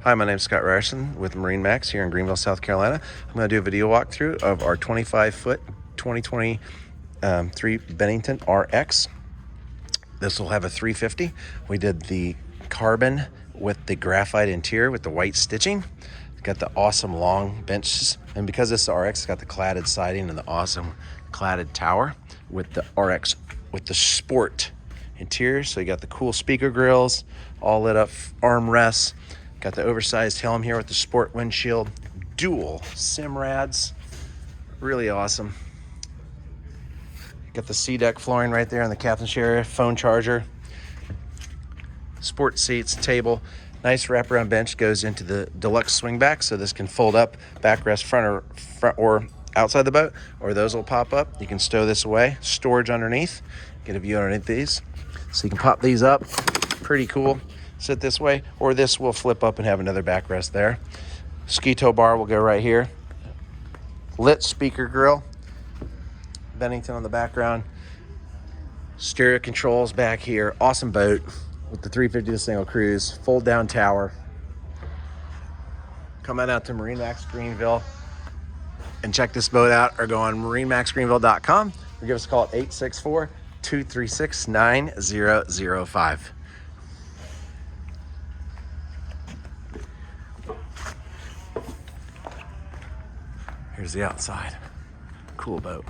Hi, my name is Scott Ryerson with MarineMax here in Greenville, South Carolina. I'm going to do a video walkthrough of our 25-foot 2023 Bennington RX. This will have a 350. We did the carbon with the graphite interior with the white stitching. It's got the awesome long benches, and because this is RX, it's got the cladded siding and the awesome cladded tower with the RX with the sport interior. So you got the cool speaker grills, all lit up armrests. Got the oversized helm here with the sport windshield, dual Simrads, really awesome. Got the C-deck flooring right there in the captain's area, phone charger, sport seats, table, nice wraparound bench goes into the deluxe swing back, so this can fold up, backrest front or outside the boat, or those will pop up. You can stow this away, storage underneath, get a view underneath these. So you can pop these up, pretty cool. Sit this way, or this will flip up and have another backrest there. Ski tow bar will go right here. Lit speaker grill. Bennington on the background. Stereo controls back here. Awesome boat with the 350 to single cruise. Fold down tower. Come on out to MarineMax Greenville and check this boat out, or go on MarineMaxGreenville.com or give us a call at 864-236-9005. Here's the outside. Cool boat.